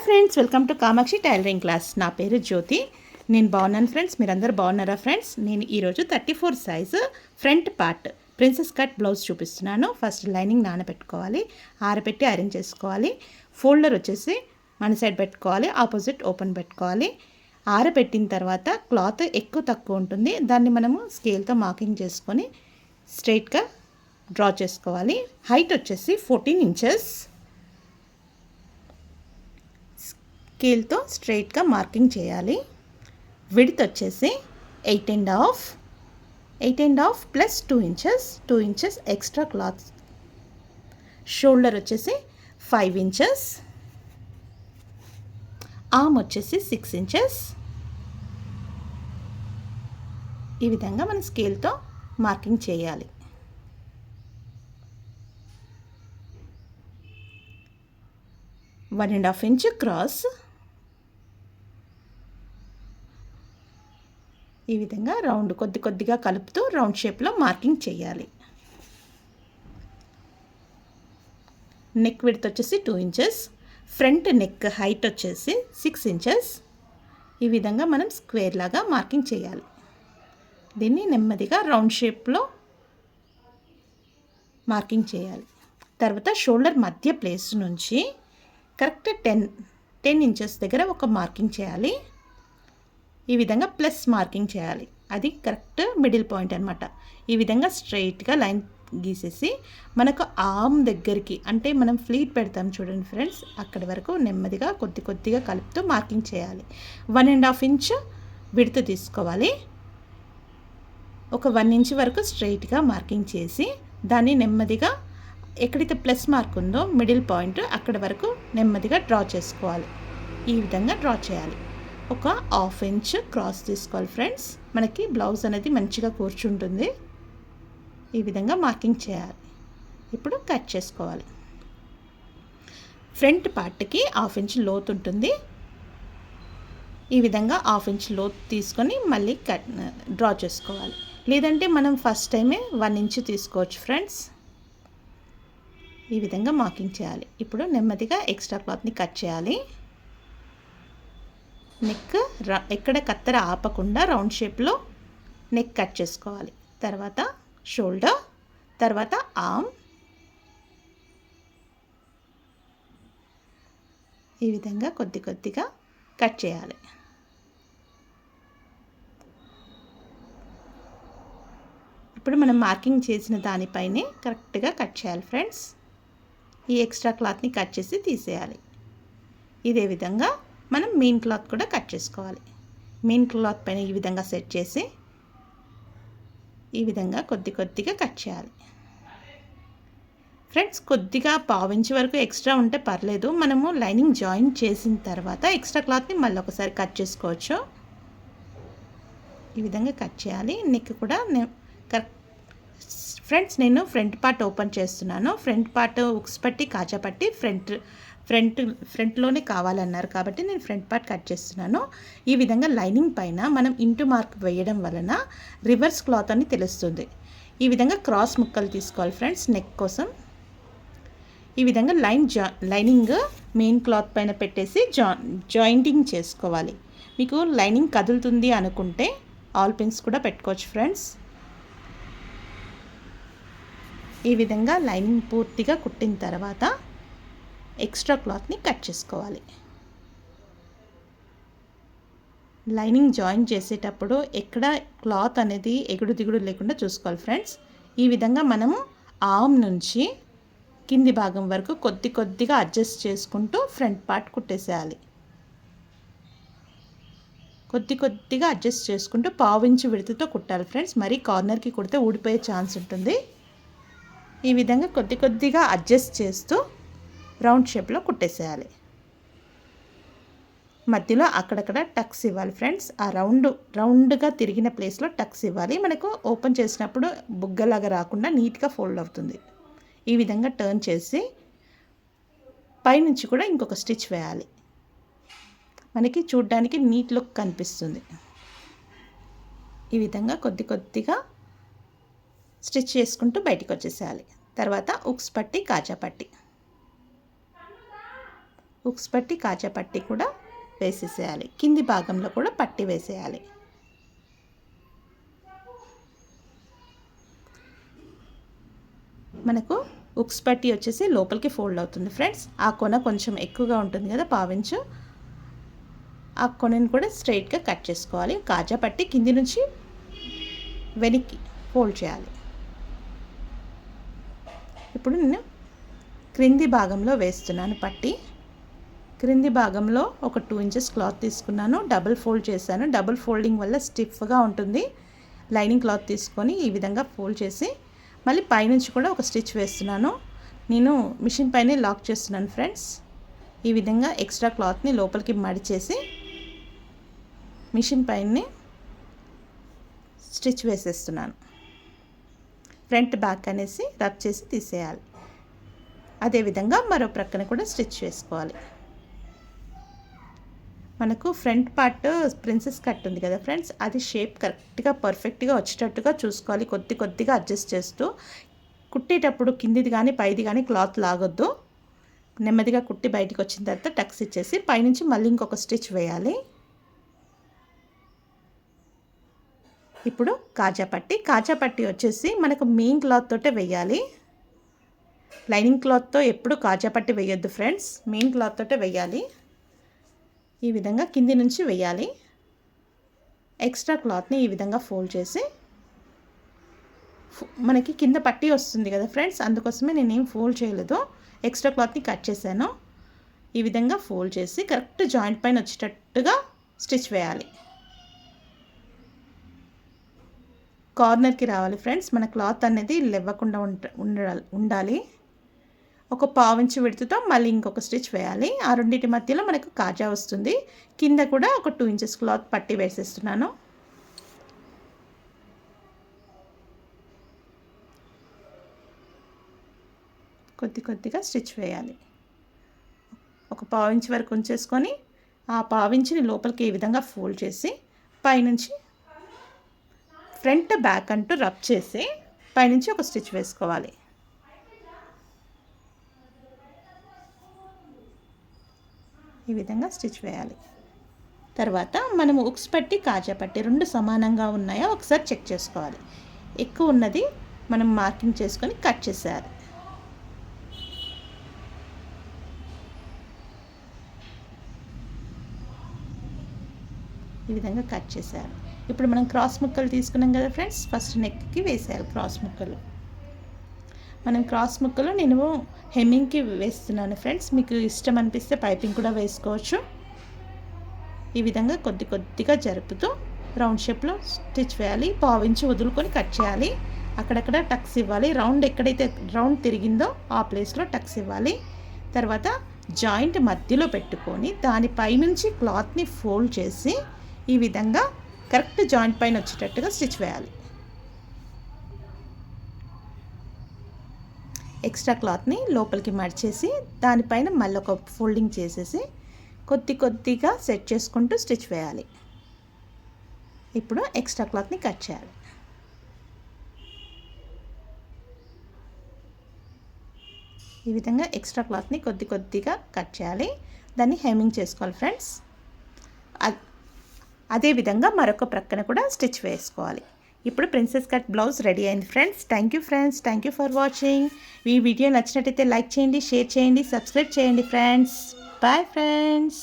Hi friends, welcome to Kamakshi tailoring class. నా పేరు జ్యోతి. నేను బాగున్నాను ఫ్రెండ్స్. మీరందరూ బాగున్నారా ఫ్రెండ్స్? నేను ఈరోజు 34 size front part princess cut blouse చూపిస్తున్నాను. ఫస్ట్ లైనింగ్ నానబెట్టుకోవాలి, ఆరబెట్టి ఐరన్ చేసుకోవాలి. ఫోల్డర్ వచ్చేసి మన సైడ్ పెట్టుకోవాలి, ఆపోజిట్ ఓపెన్ పెట్టుకోవాలి. ఆరబెట్టిన తర్వాత క్లాత్ ఎక్కువ తక్కువ ఉంటుంది, దాన్ని మనము స్కేల్తో మార్కింగ్ చేసుకొని స్ట్రైట్గా డ్రా చేసుకోవాలి. హైట్ వచ్చేసి 14 ఇంచెస్. స్కేల్తో స్ట్రైట్గా మార్కింగ్ చేయాలి. విడ్త్ వచ్చేసి 8.5 plus 2 inches extra cloth. Shoulder వచ్చేసి 5 ఇంచెస్. ఆర్మ్ వచ్చేసి 6 ఇంచెస్. ఈ విధంగా మనం స్కేల్తో మార్కింగ్ చేయాలి. One and half inch cross. ఈ విధంగా రౌండ్ కొద్దిగా కలుపుతూ రౌండ్ షేప్లో మార్కింగ్ చేయాలి. నెక్ విడ్త్ వచ్చేసి 2 ఇంచెస్. ఫ్రంట్ నెక్ హైట్ వచ్చేసి 6 ఇంచెస్. ఈ విధంగా మనం స్క్వేర్ లాగా మార్కింగ్ చేయాలి. దీన్ని నెమ్మదిగా రౌండ్ షేప్లో మార్కింగ్ చేయాలి. తర్వాత షోల్డర్ మధ్య ప్లేస్ నుంచి కరెక్ట్ 10 ఇంచెస్ దగ్గర ఒక మార్కింగ్ చేయాలి. ఈ విధంగా ప్లస్ మార్కింగ్ చేయాలి. అది కరెక్ట్ మిడిల్ పాయింట్ అనమాట. ఈ విధంగా స్ట్రైట్గా లైన్ గీసేసి మనకు ఆర్మ్ దగ్గరికి, అంటే మనం ఫ్లీట్ పెడతాం చూడండి ఫ్రెండ్స్, అక్కడి వరకు నెమ్మదిగా కొద్దిగా కలుపుతూ మార్కింగ్ చేయాలి. 1.5 ఇంచ్ విడ్త్ తీసుకోవాలి. ఒక 1 ఇంచ్ వరకు స్ట్రైట్గా మార్కింగ్ చేసి దాన్ని నెమ్మదిగా ఎక్కడైతే ప్లస్ మార్క్ ఉందో మిడిల్ పాయింట్ అక్కడి వరకు నెమ్మదిగా డ్రా చేసుకోవాలి. ఈ విధంగా డ్రా చేయాలి. ఒక 1/2 ఇంచ్ క్రాస్ తీసుకోవాలి ఫ్రెండ్స్. మనకి బ్లౌజ్ అనేది మంచిగా కూర్చుంటుంది. ఈ విధంగా మార్కింగ్ చేయాలి. ఇప్పుడు కట్ చేసుకోవాలి. ఫ్రంట్ పార్ట్కి 1/2 ఇంచ్ లోతు ఉంటుంది. ఈ విధంగా 1/2 ఇంచ్ లోతు తీసుకొని మళ్ళీ డ్రా చేసుకోవాలి. లేదంటే మనం ఫస్ట్ టైమే 1 ఇంచ్ తీసుకోవచ్చు ఫ్రెండ్స్. ఈ విధంగా మార్కింగ్ చేయాలి. ఇప్పుడు నెమ్మదిగా ఎక్స్ట్రా క్లాత్ని కట్ చేయాలి. నెక్ ఎక్కడ కత్తెర ఆపకుండా రౌండ్ షేప్లో నెక్ కట్ చేసుకోవాలి. తర్వాత షోల్డర్, తర్వాత ఆర్మ్. ఈ విధంగా కొద్దిగా కట్ చేయాలి. ఇప్పుడు మనం మార్కింగ్ చేసిన దానిపైనే కరెక్ట్గా కట్ చేయాలి ఫ్రెండ్స్. ఈ ఎక్స్ట్రా క్లాత్ని కట్ చేసి తీసేయాలి. ఇదే విధంగా మనం మెయిన్ క్లాత్ కూడా కట్ చేసుకోవాలి. మెయిన్ క్లాత్ పైన ఈ విధంగా సెట్ చేసి ఈ విధంగా కొద్దిగా కట్ చేయాలి ఫ్రెండ్స్. కొద్దిగా 1/2 ఇంచ్ వరకు ఎక్స్ట్రా ఉంటే పర్లేదు. మనము లైనింగ్ జాయిన్ చేసిన తర్వాత ఎక్స్ట్రా క్లాత్ని మళ్ళీ ఒకసారి కట్ చేసుకోవచ్చు. ఈ విధంగా కట్ చేయాలి. నెక్ కూడా కరెక్ట్ ఫ్రెండ్స్. నేను ఫ్రంట్ పార్ట్ ఓపెన్ చేస్తున్నాను. ఫ్రంట్ పార్ట్ ఉక్స్ పట్టి, కాజా పట్టి ఫ్రంట్లోనే కావాలన్నారు కాబట్టి నేను ఫ్రంట్ పార్ట్ కట్ చేస్తున్నాను. ఈ విధంగా లైనింగ్ పైన మనం ఇంటూ మార్క్ వేయడం వలన రివర్స్ క్లాత్ అని తెలుస్తుంది. ఈ విధంగా క్రాస్ ముక్కలు తీసుకోవాలి ఫ్రెండ్స్ నెక్ కోసం. ఈ విధంగా లైనింగ్ మెయిన్ క్లాత్ పైన పెట్టేసి జాయింటింగ్ చేసుకోవాలి. మీకు లైనింగ్ కదులుతుంది అనుకుంటే ఆల్ పిన్స్ కూడా పెట్టుకోవచ్చు ఫ్రెండ్స్. ఈ విధంగా లైనింగ్ పూర్తిగా కుట్టిన తర్వాత ఎక్స్ట్రా క్లాత్ని కట్ చేసుకోవాలి. లైనింగ్ జాయిన్ చేసేటప్పుడు ఎక్కడ క్లాత్ అనేది ఎగుడు దిగుడు లేకుండా చూసుకోవాలి ఫ్రెండ్స్. ఈ విధంగా మనము ఆర్మ్ నుంచి కింది భాగం వరకు కొద్దిగా అడ్జస్ట్ చేసుకుంటూ ఫ్రంట్ పార్ట్ కుట్టేసేయాలి. కొద్దిగా అడ్జస్ట్ చేసుకుంటూ 1/2 ఇంచ్ విడతతో కుట్టాలి ఫ్రెండ్స్. మరీ కార్నర్కి కుడితే ఊడిపోయే ఛాన్స్ ఉంటుంది. ఈ విధంగా కొద్దిగా అడ్జస్ట్ చేస్తూ రౌండ్ షేప్లో కుట్టేసేయాలి. మధ్యలో అక్కడక్కడ టక్స్ ఇవ్వాలి ఫ్రెండ్స్. ఆ రౌండ్గా తిరిగిన ప్లేస్లో టక్స్ ఇవ్వాలి. మనకు ఓపెన్ చేసినప్పుడు బుగ్గలాగా రాకుండా నీట్గా ఫోల్డ్ అవుతుంది. ఈ విధంగా టర్న్ చేసి పైనుంచి కూడా ఇంకొక స్టిచ్ వేయాలి. మనకి చూడ్డానికి నీట్ లుక్ కనిపిస్తుంది. ఈ విధంగా కొద్దిగా స్టిచ్ చేసుకుంటూ బయటికి వచ్చేసేయాలి. తర్వాత ఉక్స్ పట్టి, కాజా పట్టి. ఉక్స్ పట్టి కాజా పట్టి కూడా వేసేసేయాలి. కింది భాగంలో కూడా పట్టి వేసేయాలి. మనకు ఉక్స్ పట్టి వచ్చేసి లోపలికి ఫోల్డ్ అవుతుంది ఫ్రెండ్స్. ఆ కొన కొంచెం ఎక్కువగా ఉంటుంది కదా, పావించు, ఆ కొనని కూడా స్ట్రైట్గా కట్ చేసుకోవాలి. కాజా పట్టి కింది నుంచి వెనక్కి ఫోల్డ్ చేయాలి. ఇప్పుడు నేను క్రింది భాగంలో వేస్తున్నాను పట్టి. క్రింది భాగంలో ఒక 2 ఇంచెస్ క్లాత్ తీసుకున్నాను, డబుల్ ఫోల్డ్ చేశాను. డబుల్ ఫోల్డింగ్ వల్ల స్టిఫ్గా ఉంటుంది. లైనింగ్ క్లాత్ తీసుకొని ఈ విధంగా ఫోల్డ్ చేసి మళ్ళీ పైనుంచి కూడా ఒక స్టిచ్ వేస్తున్నాను. నేను మిషన్ పైనే లాక్ చేస్తున్నాను ఫ్రెండ్స్. ఈ విధంగా ఎక్స్ట్రా క్లాత్ని లోపలికి మడిచేసి మిషన్ పైనే స్టిచ్ వేసేస్తున్నాను. ఫ్రంట్ బ్యాక్ అనేసి రబ్ చేసి తీసేయాలి. అదేవిధంగా మరో ప్రక్కన కూడా స్టిచ్ వేసుకోవాలి. మనకు ఫ్రంట్ పార్ట్ ప్రిన్సెస్ కట్ ఉంది కదా ఫ్రెండ్స్, అది షేప్ కరెక్ట్గా పర్ఫెక్ట్గా వచ్చేటట్టుగా చూసుకోవాలి. కొద్దిగా అడ్జస్ట్ చేస్తూ కుట్టేటప్పుడు కిందిది కానీ పైది కానీ క్లాత్ లాగొద్దు. నెమ్మదిగా కుట్టి బయటికి వచ్చిన తర్వాత టక్స్ ఇచ్చేసి పైనుంచి మళ్ళీ ఇంకొక స్టిచ్ వేయాలి. ఇప్పుడు కాజా పట్టి వచ్చేసి మనకు మెయిన్ క్లాత్ తోటే వేయాలి. లైనింగ్ క్లాత్తో ఎప్పుడు కాజా పట్టి వేయొద్దు ఫ్రెండ్స్, మెయిన్ క్లాత్ తోటే వేయాలి. ఈ విధంగా కింది నుంచి వేయాలి. ఎక్స్ట్రా క్లాత్ని ఈ విధంగా ఫోల్డ్ చేసి, మనకి కింద పట్టి వస్తుంది కదా ఫ్రెండ్స్, అందుకోసమే నేనేం ఫోల్డ్ చేయలేదు, ఎక్స్ట్రా క్లాత్ని కట్ చేశాను. ఈ విధంగా ఫోల్డ్ చేసి కరెక్ట్ జాయింట్ పైన వచ్చేటట్టుగా స్టిచ్ వేయాలి. కార్నర్కి రావాలి ఫ్రెండ్స్. మన క్లాత్ అనేది లేవకుండా ఉండాలి. ఒక 1/2 ఇంచ్ విడుతుతో మళ్ళీ ఇంకొక స్టిచ్ వేయాలి. ఆ రెండింటి మధ్యలో మనకు కాజా వస్తుంది. కింద కూడా ఒక 2 ఇంచెస్ క్లాత్ పట్టి వేసేస్తున్నాను. కొద్దిగా స్టిచ్ వేయాలి. ఒక 1/2 ఇంచ్ వరకు ఉంచేసుకొని ఆ 1/2 ఇంచుని లోపలికి ఈ విధంగా ఫోల్డ్ చేసి పైనుంచి ఫ్రంట్ బ్యాక్ అంటూ రబ్ చేసి పైనుంచి ఒక స్టిచ్ వేసుకోవాలి. ఈ విధంగా స్టిచ్ వేయాలి. తర్వాత మనము ఉక్స్ పట్టి కాజా పట్టి రెండు సమానంగా ఉన్నాయో ఒకసారి చెక్ చేసుకోవాలి. ఎక్కువ ఉన్నది మనం మార్కింగ్ చేసుకొని కట్ చేసేయాలి. ఈ విధంగా కట్ చేసేయాలి. ఇప్పుడు మనం క్రాస్ ముక్కలు తీసుకున్నాం కదా ఫ్రెండ్స్, ఫస్ట్ నెక్కి వేసేయాలి క్రాస్ ముక్కలు. మనం క్రాస్ ముక్కలు నేను హెమ్మింగ్కి వేస్తున్నాను ఫ్రెండ్స్. మీకు ఇష్టం అనిపిస్తే పైపింగ్ కూడా వేసుకోవచ్చు. ఈ విధంగా కొద్దిగా జరుపుతూ రౌండ్ షేప్లో స్టిచ్ వేయాలి. 1/2 ఇంచ్ వదులుకొని కట్ చేయాలి. అక్కడక్కడ టక్స్ ఇవ్వాలి. రౌండ్ ఎక్కడైతే రౌండ్ తిరిగిందో ఆ ప్లేస్లో టక్స్ ఇవ్వాలి. తర్వాత జాయింట్ మధ్యలో పెట్టుకొని దానిపైనుంచి క్లాత్ని ఫోల్డ్ చేసి ఈ విధంగా కరెక్ట్ జాయింట్ పైన వచ్చేటట్టుగా స్టిచ్ వేయాలి. ఎక్స్ట్రా క్లాత్ని లోపలికి మడిచేసి దానిపైన మళ్ళీ ఒక ఫోల్డింగ్ చేసేసి కొద్దిగా సెట్ చేసుకుంటూ స్టిచ్ వేయాలి. ఇప్పుడు ఎక్స్ట్రా క్లాత్ని కట్ చేయాలి. ఈ విధంగా ఎక్స్ట్రా క్లాత్ని కొద్దిగా కట్ చేయాలి. దాన్ని హెమ్మింగ్ చేసుకోవాలి ఫ్రెండ్స్. అదేవిధంగా మరొక ప్రక్కన కూడా స్టిచ్ వేసుకోవాలి. ఇప్పుడు ప్రిన్సెస్ కట్ బ్లౌజ్ రెడీ అయింది friends. Thank you friends, thank you for watching. ఈ వీడియో నచ్చినట్టయితే లైక్ చేయండి, షేర్ చేయండి, సబ్స్క్రైబ్ చేయండి ఫ్రెండ్స్. Bye friends.